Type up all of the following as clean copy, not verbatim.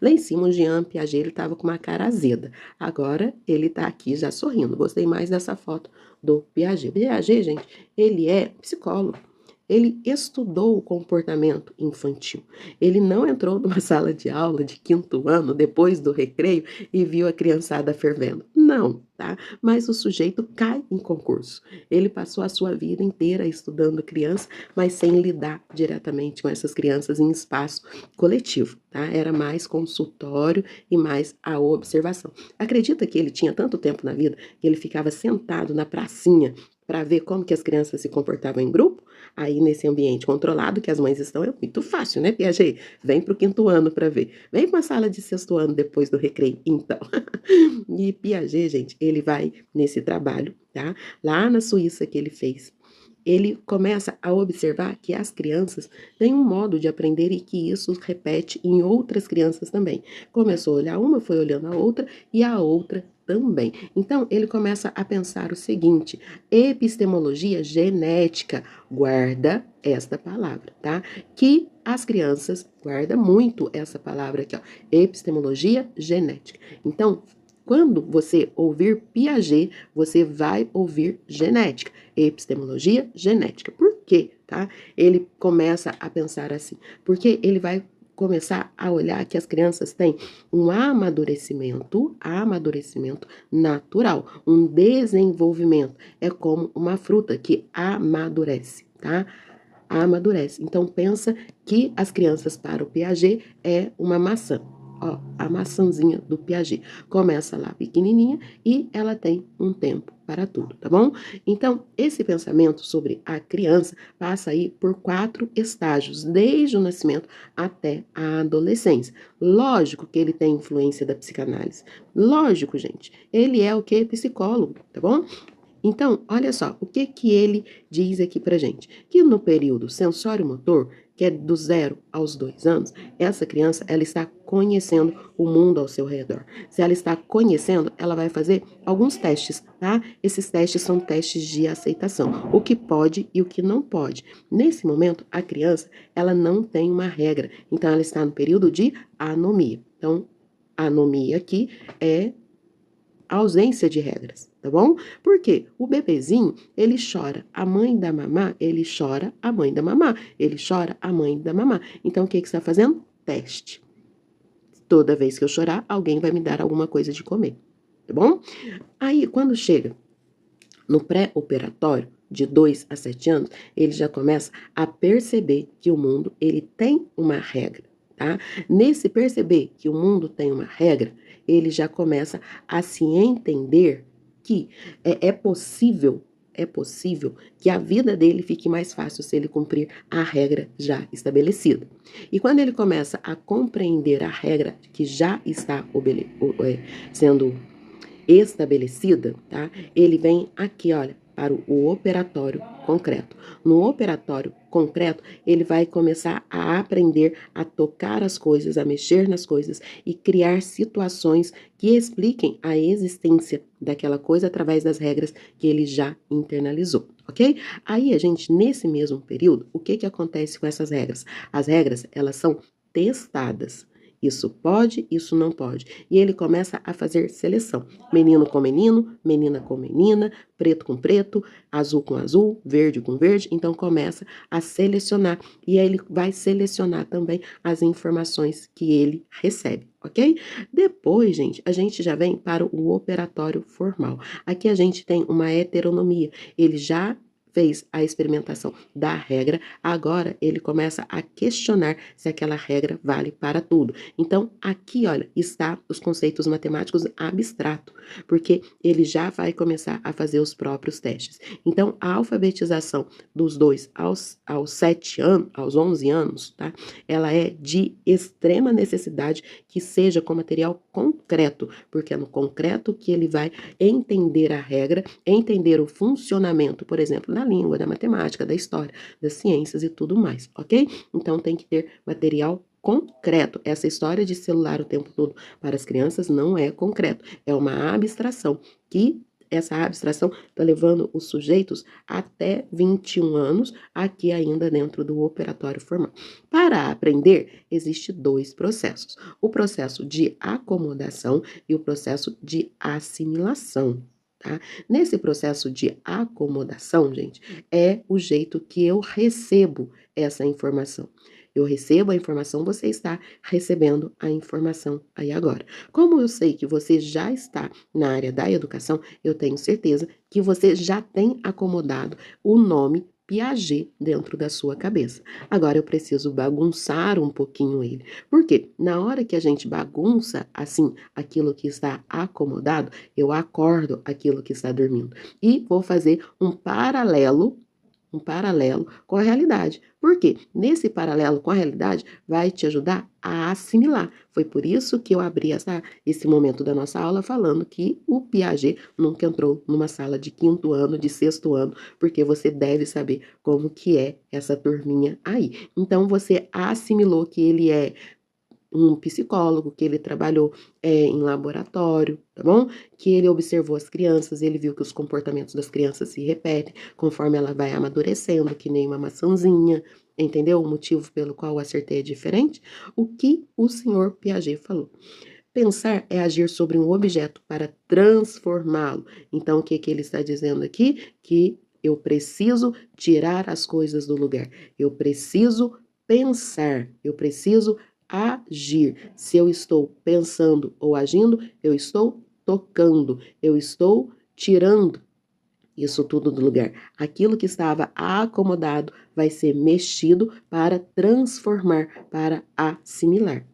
Lá em cima, o Jean Piaget, ele estava com uma cara azeda. Agora, ele está aqui já sorrindo. Gostei mais dessa foto do Piaget. Piaget, gente, ele é psicólogo. Ele estudou o comportamento infantil. Ele não entrou numa sala de aula de quinto ano, depois do recreio, e viu a criançada fervendo. Não, tá? Mas o sujeito cai em concurso. Ele passou a sua vida inteira estudando criança, mas sem lidar diretamente com essas crianças em espaço coletivo, tá? Era mais consultório e mais a observação. Acredita que ele tinha tanto tempo na vida que ele ficava sentado na pracinha para ver como que as crianças se comportavam em grupo? Aí, nesse ambiente controlado que as mães estão, é muito fácil, né, Piaget? Vem para o quinto ano para ver. Vem para a sala de sexto ano depois do recreio, então. E Piaget, gente, ele vai nesse trabalho, tá? Lá na Suíça que ele fez. Ele começa a observar que as crianças têm um modo de aprender e que isso repete em outras crianças também. Começou a olhar uma, foi olhando a outra e a outra também. Então, ele começa a pensar o seguinte: epistemologia genética, guarda esta palavra, tá? Que as crianças, guarda muito essa palavra aqui, ó, epistemologia genética. Então, quando você ouvir Piaget, você vai ouvir genética, epistemologia genética. Por quê? Tá? Ele começa a pensar assim, porque ele vai começar a olhar que as crianças têm um amadurecimento natural, um desenvolvimento. É como uma fruta que amadurece, tá? Amadurece. Então pensa que as crianças para o Piaget é uma maçã. Ó, a maçãzinha do Piaget. Começa lá pequenininha e ela tem um tempo para tudo, tá bom? Então, esse pensamento sobre a criança passa aí por 4 estágios, desde o nascimento até a adolescência. Lógico que ele tem influência da psicanálise. Lógico, gente. Ele é o que? Psicólogo, tá bom? Então, olha só, o que que ele diz aqui pra gente? Que no período sensório-motor, que é do 0 aos 2 anos, essa criança, ela está conhecendo o mundo ao seu redor. Se ela está conhecendo, ela vai fazer alguns testes, tá? Esses testes são testes de aceitação, o que pode e o que não pode. Nesse momento, a criança, ela não tem uma regra, então ela está no período de anomia. Então, a anomia aqui é ausência de regras, tá bom? Porque o bebezinho, ele chora, a mãe da mamá, ele chora, a mãe da mamá, ele chora, a mãe da mamá. Então, o que que você está fazendo? Teste. Toda vez que eu chorar, alguém vai me dar alguma coisa de comer, tá bom? Aí, quando chega no pré-operatório, de 2 a 7 anos, ele já começa a perceber que o mundo, ele tem uma regra, tá? Nesse perceber que o mundo tem uma regra, ele já começa a se entender que é possível que a vida dele fique mais fácil se ele cumprir a regra já estabelecida. E quando ele começa a compreender a regra que já está sendo estabelecida, tá? Ele vem aqui, olha, para o operatório concreto. No operatório concreto, ele vai começar a aprender a tocar as coisas, a mexer nas coisas e criar situações que expliquem a existência daquela coisa através das regras que ele já internalizou, ok? Aí a gente, nesse mesmo período, o que que acontece com essas regras? As regras, elas são testadas. Isso pode, isso não pode. E ele começa a fazer seleção. Menino com menino, menina com menina, preto com preto, azul com azul, verde com verde. Então começa a selecionar. E aí ele vai selecionar também as informações que ele recebe, ok? Depois, gente, a gente já vem para o operatório formal. Aqui a gente tem uma heteronomia. Ele já fez a experimentação da regra, agora ele começa a questionar se aquela regra vale para tudo. Então, aqui, olha, está os conceitos matemáticos abstratos, porque ele já vai começar a fazer os próprios testes. Então, a alfabetização dos 2 aos 7 anos, aos 11 anos, tá? Ela é de extrema necessidade que seja com material concreto, porque é no concreto que ele vai entender a regra, entender o funcionamento, por exemplo, da língua, da matemática, da história, das ciências e tudo mais, ok? Então tem que ter material concreto. Essa história de celular o tempo todo para as crianças não é concreto, é uma abstração que essa abstração está levando os sujeitos até 21 anos, aqui ainda dentro do operatório formal. Para aprender, existe dois processos: o processo de acomodação e o processo de assimilação. Tá? Nesse processo de acomodação, gente, é o jeito que eu recebo essa informação. Eu recebo a informação, você está recebendo a informação aí agora. Como eu sei que você já está na área da educação, eu tenho certeza que você já tem acomodado o nome Piaget dentro da sua cabeça. Agora eu preciso bagunçar um pouquinho ele. Por quê? Na hora que a gente bagunça assim aquilo que está acomodado, eu acordo aquilo que está dormindo e vou fazer um paralelo com a realidade. Por quê? Nesse paralelo com a realidade vai te ajudar a assimilar. Foi por isso que eu abri esse momento da nossa aula falando que o Piaget nunca entrou numa sala de 5º ano, de 6º ano, porque você deve saber como que é essa turminha aí. Então você assimilou que ele é um psicólogo, que ele trabalhou em laboratório, tá bom? Que ele observou as crianças, ele viu que os comportamentos das crianças se repetem conforme ela vai amadurecendo, que nem uma maçãzinha, entendeu? O motivo pelo qual eu acertei é diferente. O que o senhor Piaget falou? Pensar é agir sobre um objeto para transformá-lo. Então, o que que ele está dizendo aqui? Que eu preciso tirar as coisas do lugar. Eu preciso pensar, eu preciso agir. Se eu estou pensando ou agindo, eu estou tocando, eu estou tirando isso tudo do lugar. Aquilo que estava acomodado vai ser mexido para transformar, para assimilar.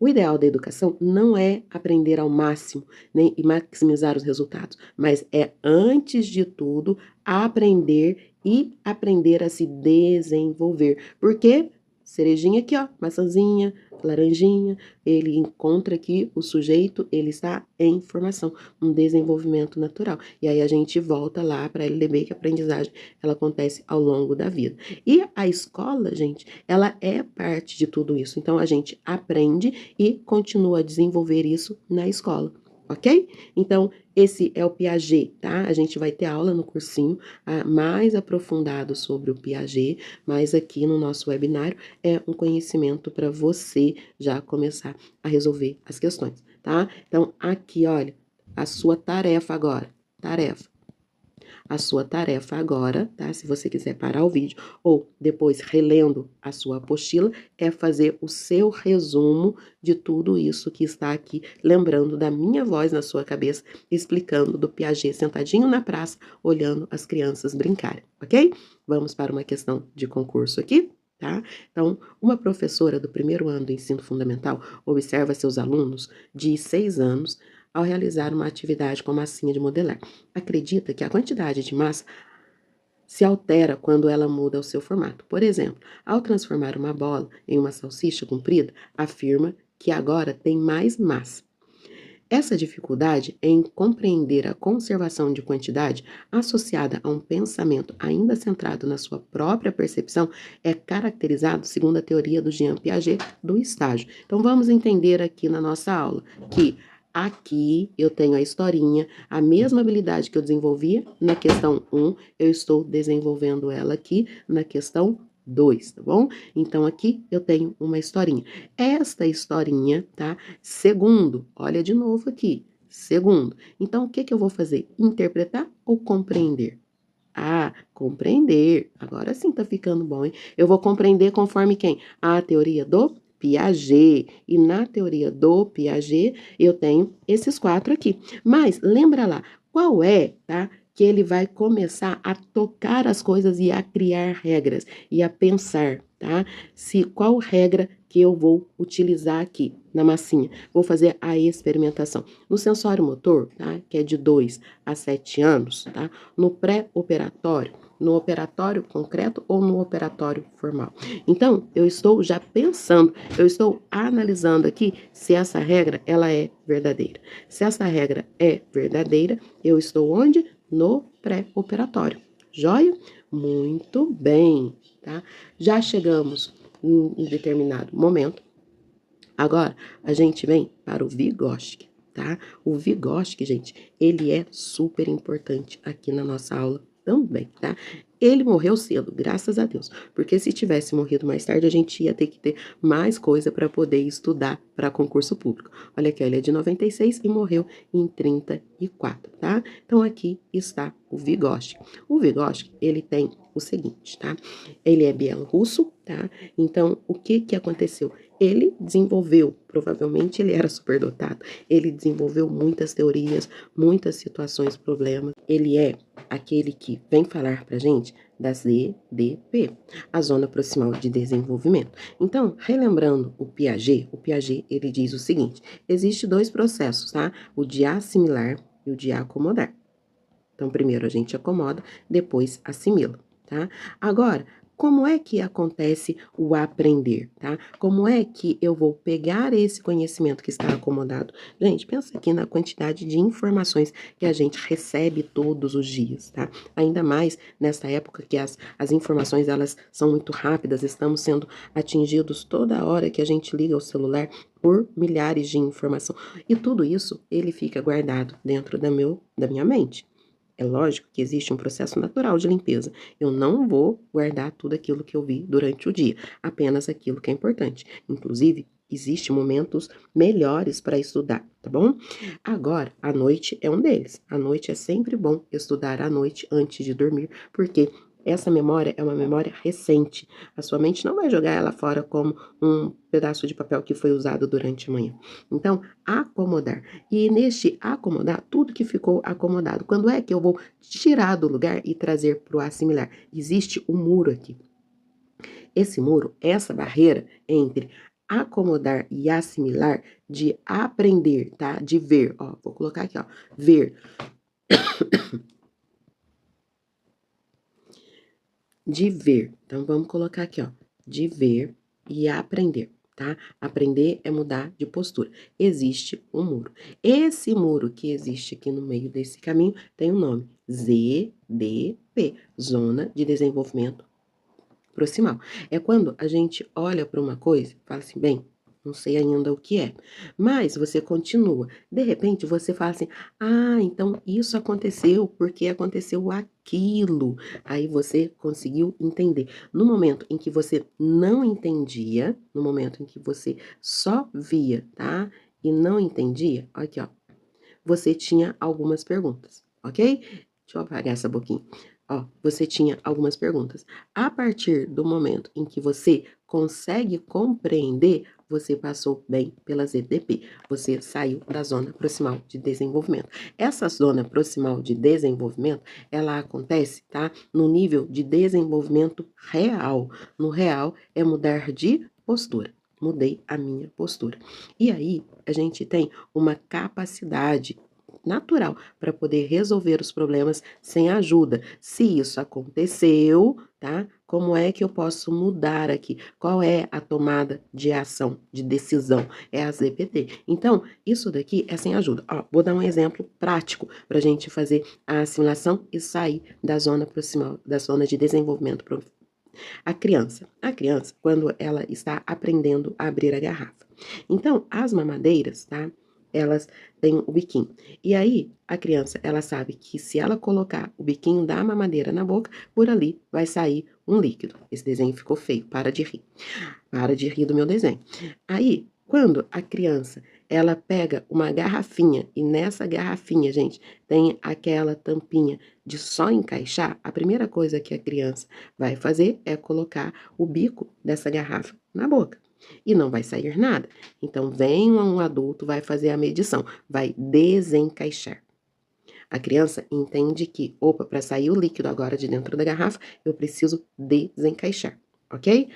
O ideal da educação não é aprender ao máximo, nem e maximizar os resultados, mas é, antes de tudo, aprender e aprender a se desenvolver. Porque cerejinha aqui, ó, maçãzinha, laranjinha, ele encontra que o sujeito, ele está em formação, um desenvolvimento natural. E aí a gente volta lá para a LDB, que a aprendizagem, ela acontece ao longo da vida. E a escola, gente, ela é parte de tudo isso. Então a gente aprende e continua a desenvolver isso na escola. Ok? Então, esse é o Piaget, tá? A gente vai ter aula no cursinho mais aprofundado sobre o Piaget, mas aqui no nosso webinário é um conhecimento para você já começar a resolver as questões, tá? Então, aqui, olha, a sua tarefa agora. Tarefa. A sua tarefa agora, tá? Se você quiser parar o vídeo ou depois relendo a sua apostila, é fazer o seu resumo de tudo isso que está aqui, lembrando da minha voz na sua cabeça, explicando do Piaget sentadinho na praça, olhando as crianças brincarem, ok? Vamos para uma questão de concurso aqui. Tá? Então, uma professora do 1º ano do ensino fundamental observa seus alunos de 6 anos ao realizar uma atividade com massinha de modelar. Acredita que a quantidade de massa se altera quando ela muda o seu formato. Por exemplo, ao transformar uma bola em uma salsicha comprida, afirma que agora tem mais massa. Essa dificuldade em compreender a conservação de quantidade associada a um pensamento ainda centrado na sua própria percepção é caracterizado segundo a teoria do Jean Piaget do estágio. Então vamos entender aqui na nossa aula que aqui eu tenho a historinha, a mesma habilidade que eu desenvolvia na questão 1, eu estou desenvolvendo ela aqui na questão 2, tá bom? Então aqui eu tenho uma historinha. Esta historinha, tá? Segundo, olha de novo aqui. Segundo. Então o que que eu vou fazer? Interpretar ou compreender? Ah, compreender. Agora sim tá ficando bom, hein? Eu vou compreender conforme quem? A teoria do Piaget. E na teoria do Piaget, eu tenho esses 4 aqui. Mas lembra lá, qual é, tá? Que ele vai começar a tocar as coisas e a criar regras e a pensar, tá? Qual regra que eu vou utilizar aqui na massinha? Vou fazer a experimentação. No sensório motor, tá? Que é de 2 a 7 anos, tá? No pré-operatório, no operatório concreto ou no operatório formal. Então, eu estou já pensando, eu estou analisando aqui se essa regra, ela é verdadeira. Se essa regra é verdadeira, eu estou onde? No pré-operatório. Joia? Muito bem, tá? Já chegamos em determinado momento. Agora, a gente vem para o Vygotsky, tá? O Vygotsky, gente, ele é super importante aqui na nossa aula também, tá? Ele morreu cedo, graças a Deus, porque se tivesse morrido mais tarde, a gente ia ter que ter mais coisa para poder estudar para concurso público. Olha aqui, ele é de 96 e morreu em 34, tá? Então aqui está o Vygotsky. O Vygotsky, ele tem o seguinte, tá? Ele é bielorrusso, tá? Então, o que que aconteceu? Ele desenvolveu, provavelmente ele era superdotado, ele desenvolveu muitas teorias, muitas situações, problemas. Ele é aquele que vem falar pra gente da ZDP, a Zona Proximal de Desenvolvimento. Então, relembrando o Piaget ele diz o seguinte, existe dois processos, tá? O de assimilar e o de acomodar. Então, primeiro a gente acomoda, depois assimila, tá? Agora, como é que acontece o aprender, tá? Como é que eu vou pegar esse conhecimento que está acomodado? Gente, pensa aqui na quantidade de informações que a gente recebe todos os dias, tá? Ainda mais nessa época que as informações, elas são muito rápidas, estamos sendo atingidos toda hora que a gente liga o celular por milhares de informação. E tudo isso, ele fica guardado dentro da minha mente. É lógico que existe um processo natural de limpeza. Eu não vou guardar tudo aquilo que eu vi durante o dia, apenas aquilo que é importante. Inclusive, existem momentos melhores para estudar, tá bom? Agora, a noite é um deles. A noite é sempre bom estudar à noite antes de dormir, porque essa memória é uma memória recente. A sua mente não vai jogar ela fora como um pedaço de papel que foi usado durante a manhã. Então, acomodar. E neste acomodar, tudo que ficou acomodado. Quando é que eu vou tirar do lugar e trazer para o assimilar? Existe um muro aqui. Esse muro, essa barreira entre acomodar e assimilar, de aprender, tá? De ver, ó, vou colocar aqui, ó, ver. De ver. Então, vamos colocar aqui, ó, de ver e aprender, tá? Aprender é mudar de postura. Existe um muro. Esse muro que existe aqui no meio desse caminho tem um nome, ZDP, Zona de Desenvolvimento Proximal. É quando a gente olha para uma coisa e fala assim, bem, não sei ainda o que é, mas você continua. De repente você fala assim, ah, então isso aconteceu porque aconteceu aquilo. Aí você conseguiu entender. No momento em que você não entendia, no momento em que você só via, tá? E não entendia, aqui ó, você tinha algumas perguntas, ok? Deixa eu apagar essa boquinha. Ó, você tinha algumas perguntas. A partir do momento em que você consegue compreender, você passou bem pela ZDP. Você saiu da zona proximal de desenvolvimento. Essa zona proximal de desenvolvimento, ela acontece, tá? No nível de desenvolvimento real. No real é mudar de postura. Mudei a minha postura. E aí, a gente tem uma capacidade natural para poder resolver os problemas sem ajuda. Se isso aconteceu, tá? Como é que eu posso mudar aqui? Qual é a tomada de ação, de decisão? É a ZPT. Então, isso daqui é sem ajuda. Ó, vou dar um exemplo prático para a gente fazer a assimilação e sair da zona proximal, da zona de desenvolvimento. A criança, quando ela está aprendendo a abrir a garrafa. Então, as mamadeiras, tá? Elas têm o biquinho. E aí, a criança, ela sabe que se ela colocar o biquinho da mamadeira na boca, por ali vai sair um líquido. Esse desenho ficou feio, para de rir. Para de rir do meu desenho. Aí, quando a criança, ela pega uma garrafinha e nessa garrafinha, gente, tem aquela tampinha de só encaixar, a primeira coisa que a criança vai fazer é colocar o bico dessa garrafa na boca. E não vai sair nada. Então, vem um adulto, vai fazer a medição, vai desencaixar. A criança entende que, opa, para sair o líquido agora de dentro da garrafa, eu preciso desencaixar, ok?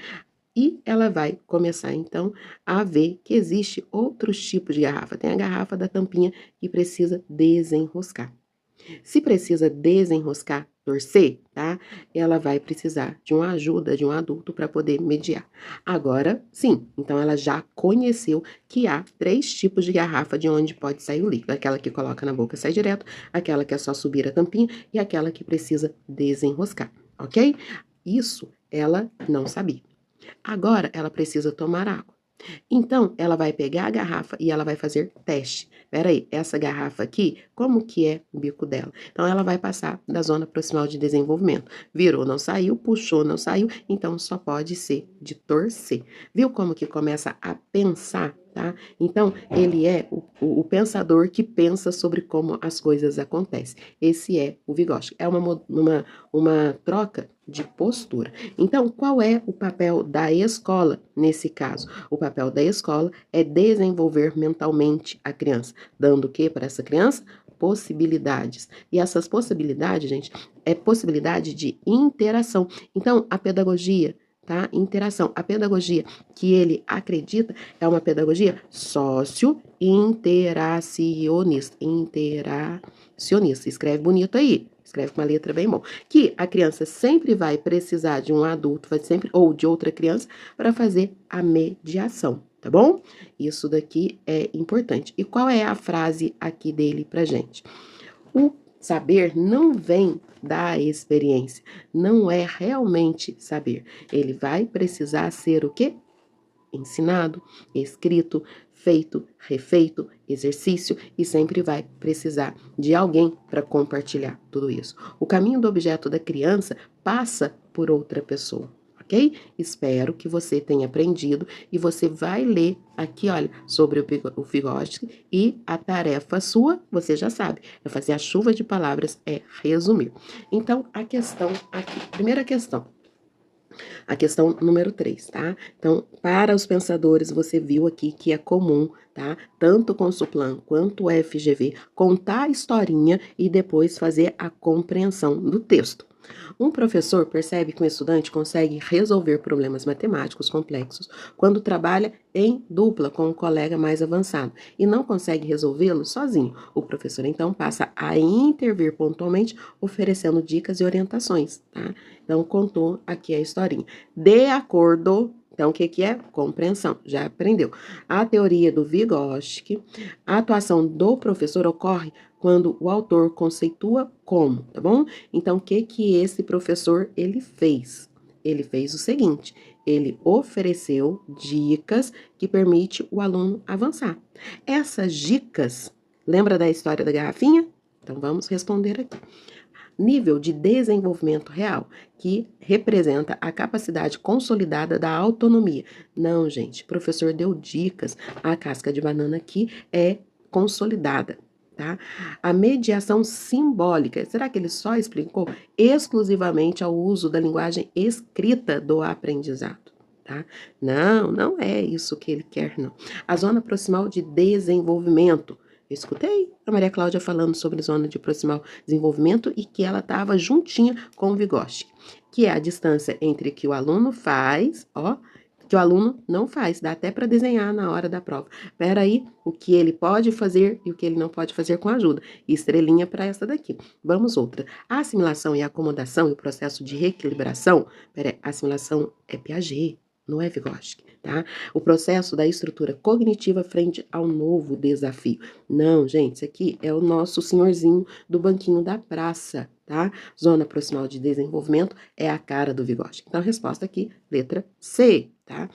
E ela vai começar, então, a ver que existe outros tipos de garrafa. Tem a garrafa da tampinha que precisa desenroscar. Se precisa desenroscar, torcer, tá? Ela vai precisar de uma ajuda de um adulto para poder mediar. Agora, sim, então ela já conheceu que há 3 tipos de garrafa de onde pode sair o líquido. Aquela que coloca na boca sai direto, aquela que é só subir a tampinha e aquela que precisa desenroscar, ok? Isso ela não sabia. Agora ela precisa tomar água. Então, ela vai pegar a garrafa e ela vai fazer teste. Espera aí, essa garrafa aqui, como que é o bico dela? Então, ela vai passar da zona proximal de desenvolvimento. Virou, não saiu, puxou, não saiu, então só pode ser de torcer. Viu como que começa a pensar, tá? Então, ele é o pensador que pensa sobre como as coisas acontecem. Esse é o Vygotsky. É uma troca de postura. Então, qual é o papel da escola nesse caso? O papel da escola é desenvolver mentalmente a criança, dando o que para essa criança? Possibilidades. E essas possibilidades, gente, é possibilidade de interação. Então, a pedagogia, tá? Interação. A pedagogia que ele acredita é uma pedagogia socio-interacionista. Interacionista. Escreve bonito aí. Escreve com uma letra bem bom. Que a criança sempre vai precisar de um adulto, vai sempre, ou de outra criança, para fazer a mediação, tá bom? Isso daqui é importante. E qual é a frase aqui dele pra gente? O saber não vem da experiência, não é realmente saber. Ele vai precisar ser o quê? Ensinado, escrito, feito, refeito, exercício e sempre vai precisar de alguém para compartilhar tudo isso. O caminho do objeto da criança passa por outra pessoa. Ok? Espero que você tenha aprendido e você vai ler aqui, olha, sobre o Vygotsky e a tarefa sua, você já sabe, é fazer a chuva de palavras, é resumir. Então, a questão aqui, primeira questão. A questão número 3, tá? Então, para os pensadores, você viu aqui que é comum, tá? Tanto com o Suplan quanto o FGV, contar a historinha e depois fazer a compreensão do texto. Um professor percebe que um estudante consegue resolver problemas matemáticos complexos quando trabalha em dupla com um colega mais avançado e não consegue resolvê-lo sozinho. O professor então passa a intervir pontualmente, oferecendo dicas e orientações, tá? Então, contou aqui a historinha. De acordo. Então, o que que é? Compreensão. Já aprendeu. A teoria do Vygotsky, a atuação do professor ocorre quando o autor conceitua como, tá bom? Então, o que que esse professor, ele fez? Ele fez o seguinte, ele ofereceu dicas que permite o aluno avançar. Essas dicas, lembra da história da garrafinha? Então, vamos responder aqui. Nível de desenvolvimento real, que representa a capacidade consolidada da autonomia. Não, gente, o professor deu dicas, a casca de banana aqui é consolidada, tá? A mediação simbólica, será que ele só explicou exclusivamente ao uso da linguagem escrita do aprendizado? Tá? Não, não é isso que ele quer, não. A zona proximal de desenvolvimento. Eu escutei a Maria Cláudia falando sobre zona de proximal desenvolvimento e que ela estava juntinha com o Vygotsky, que é a distância entre que o aluno faz, ó, que o aluno não faz, dá até para desenhar na hora da prova. Espera aí, o que ele pode fazer e o que ele não pode fazer com ajuda. Estrelinha para essa daqui. Vamos outra. A assimilação e a acomodação e o processo de reequilibração, a assimilação é Piaget, não é Vygotsky, tá? O processo da estrutura cognitiva frente ao novo desafio. Não, gente, isso aqui é o nosso senhorzinho do banquinho da praça, tá? Zona proximal de desenvolvimento é a cara do Vygotsky. Então, a resposta aqui, letra C, tá?